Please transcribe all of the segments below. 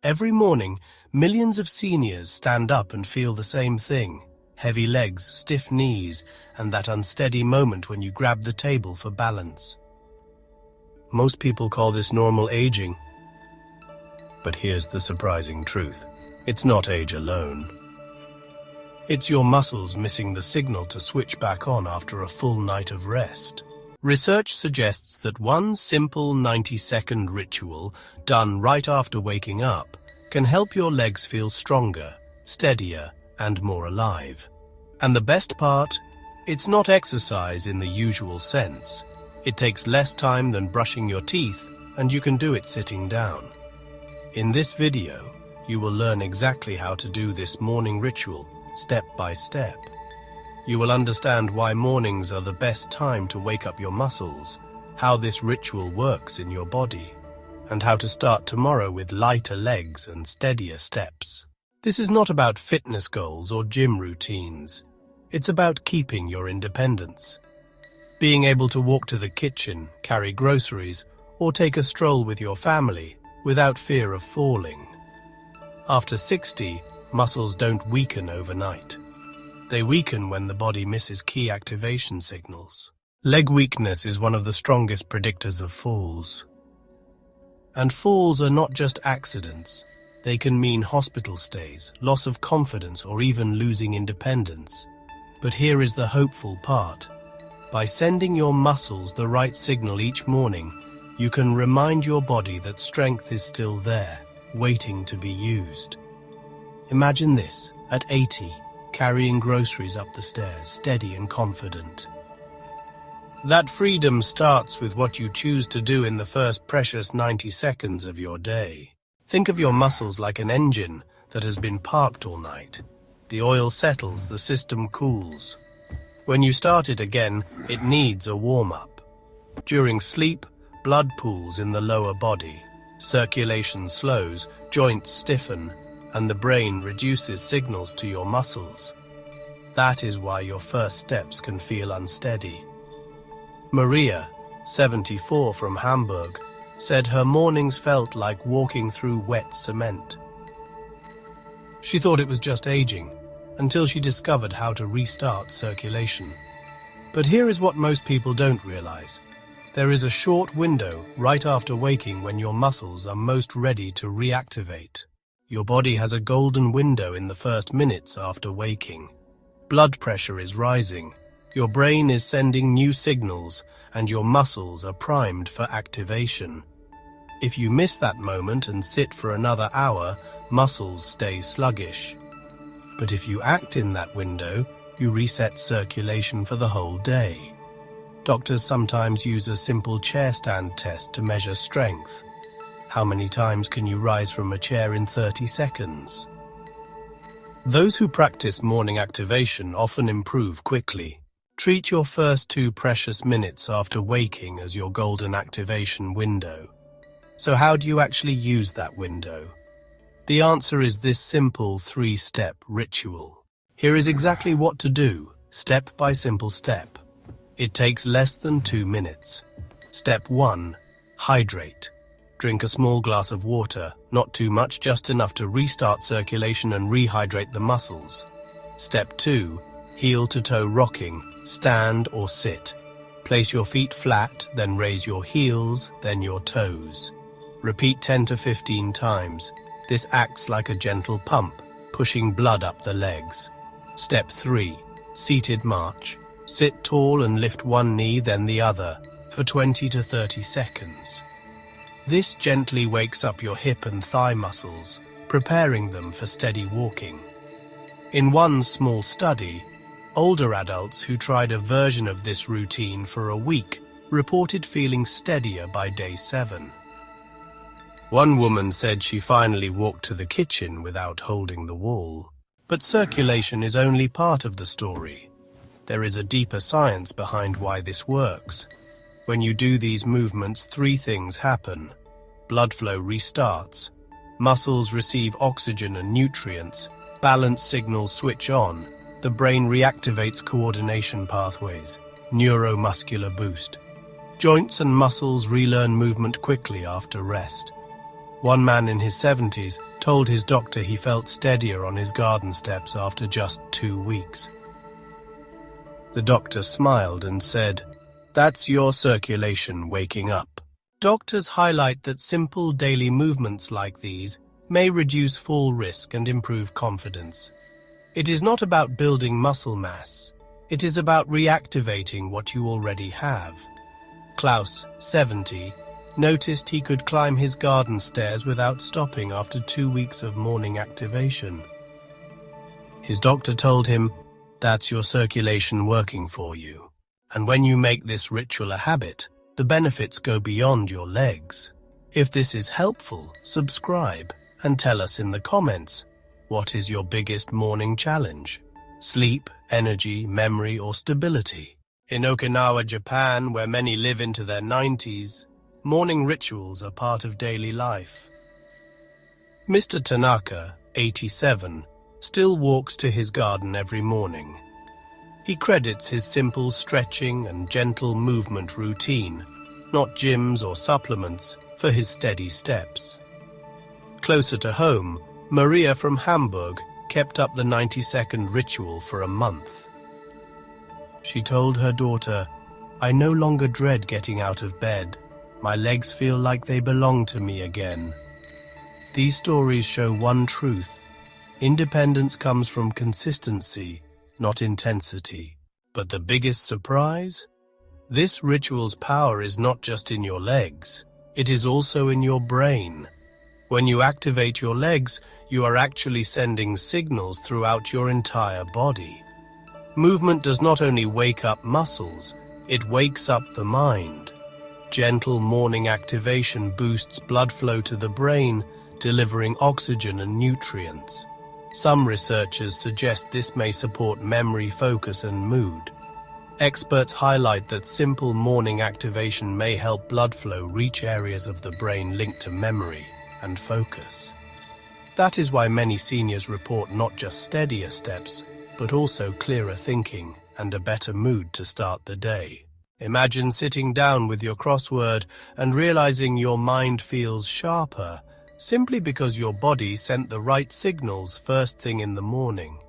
Every morning, millions of seniors stand up and feel the same thing. Heavy legs, stiff knees, and that unsteady moment when you grab the table for balance. Most people call this normal aging. But here's the surprising truth. It's not age alone. It's your muscles missing the signal to switch back on after a full night of rest. Research suggests that one simple 90-second ritual done right after waking up can help your legs feel stronger, steadier, and more alive. And the best part? It's not exercise in the usual sense. It takes less time than brushing your teeth, and you can do it sitting down. In this video, you will learn exactly how to do this morning ritual, step by step. You will understand why mornings are the best time to wake up your muscles, how this ritual works in your body, and how to start tomorrow with lighter legs and steadier steps. This is not about fitness goals or gym routines. It's about keeping your independence. Being able to walk to the kitchen, carry groceries, or take a stroll with your family without fear of falling. After 60, muscles don't weaken overnight. They weaken when the body misses key activation signals. Leg weakness is one of the strongest predictors of falls. And falls are not just accidents. They can mean hospital stays, loss of confidence, or even losing independence. But here is the hopeful part. By sending your muscles the right signal each morning, you can remind your body that strength is still there, waiting to be used. Imagine this, at 80, carrying groceries up the stairs, steady and confident. That freedom starts with what you choose to do in the first precious 90 seconds of your day. Think of your muscles like an engine that has been parked all night. The oil settles, the system cools. When you start it again, it needs a warm-up. During sleep, blood pools in the lower body. Circulation slows, joints stiffen, and the brain reduces signals to your muscles. That is why your first steps can feel unsteady. Maria, 74 from Hamburg, said her mornings felt like walking through wet cement. She thought it was just aging, until she discovered how to restart circulation. But here is what most people don't realize. There is a short window right after waking when your muscles are most ready to reactivate. Your body has a golden window in the first minutes after waking. Blood pressure is rising, your brain is sending new signals, and your muscles are primed for activation. If you miss that moment and sit for another hour, muscles stay sluggish. But if you act in that window, you reset circulation for the whole day. Doctors sometimes use a simple chair stand test to measure strength. How many times can you rise from a chair in 30 seconds? Those who practice morning activation often improve quickly. Treat your first 2 precious minutes after waking as your golden activation window. So how do you actually use that window? The answer is this simple 3-step ritual. Here is exactly what to do, step by simple step. It takes less than 2 minutes. Step 1. Hydrate. Drink a small glass of water, not too much, just enough to restart circulation and rehydrate the muscles. Step 2. Heel to toe rocking, stand or sit. Place your feet flat, then raise your heels, then your toes. Repeat 10 to 15 times. This acts like a gentle pump, pushing blood up the legs. Step 3. Seated march. Sit tall and lift one knee, then the other, for 20 to 30 seconds. This gently wakes up your hip and thigh muscles, preparing them for steady walking. In one small study, older adults who tried a version of this routine for a week reported feeling steadier by day 7. One woman said she finally walked to the kitchen without holding the wall. But circulation is only part of the story. There is a deeper science behind why this works. When you do these movements, 3 things happen. Blood flow restarts, muscles receive oxygen and nutrients, balance signals switch on, the brain reactivates coordination pathways, neuromuscular boost. Joints and muscles relearn movement quickly after rest. One man in his 70s told his doctor he felt steadier on his garden steps after just 2 weeks. The doctor smiled and said, "That's your circulation waking up." Doctors highlight that simple daily movements like these may reduce fall risk and improve confidence. It is not about building muscle mass. It is about reactivating what you already have. Klaus, 70, noticed he could climb his garden stairs without stopping after 2 weeks of morning activation. His doctor told him, "That's your circulation working for you. And when you make this ritual a habit, the benefits go beyond your legs." If this is helpful, subscribe and tell us in the comments, what is your biggest morning challenge? Sleep, energy, memory, or stability? In Okinawa, Japan, where many live into their 90s, morning rituals are part of daily life. Mr. Tanaka, 87, still walks to his garden every morning. He credits his simple stretching and gentle movement routine, not gyms or supplements, for his steady steps. Closer to home, Maria from Hamburg kept up the 90-second ritual for a month. She told her daughter, "I no longer dread getting out of bed. My legs feel like they belong to me again." These stories show one truth. Independence comes from consistency, not intensity. But the biggest surprise? This ritual's power is not just in your legs, it is also in your brain. When you activate your legs, you are actually sending signals throughout your entire body. Movement does not only wake up muscles, it wakes up the mind. Gentle morning activation boosts blood flow to the brain, delivering oxygen and nutrients. Some researchers suggest this may support memory, focus, and mood. Experts highlight that simple morning activation may help blood flow reach areas of the brain linked to memory and focus. That is why many seniors report not just steadier steps, but also clearer thinking and a better mood to start the day. Imagine sitting down with your crossword and realizing your mind feels sharper simply because your body sent the right signals first thing in the morning.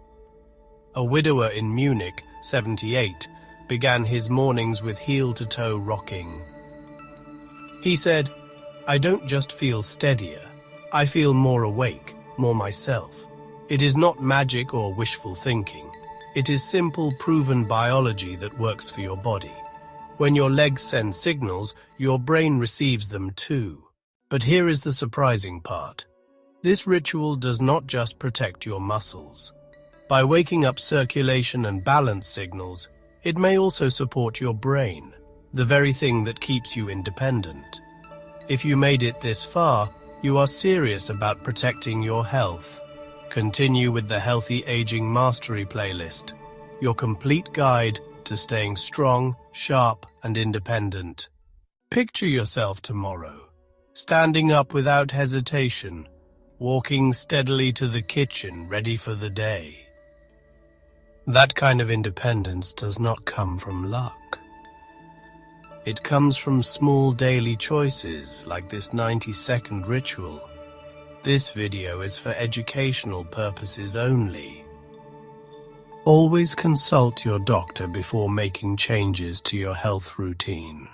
A widower in Munich, 78, began his mornings with heel-to-toe rocking. He said, "I don't just feel steadier, I feel more awake, more myself." It is not magic or wishful thinking. It is simple, proven biology that works for your body. When your legs send signals, your brain receives them too. But here is the surprising part. This ritual does not just protect your muscles. By waking up circulation and balance signals, it may also support your brain, the very thing that keeps you independent. If you made it this far, you are serious about protecting your health. Continue with the Healthy Aging Mastery playlist, your complete guide to staying strong, sharp, and independent. Picture yourself tomorrow, standing up without hesitation, walking steadily to the kitchen, ready for the day. That kind of independence does not come from luck. It comes from small daily choices like this 90-second ritual. This video is for educational purposes only. Always consult your doctor before making changes to your health routine.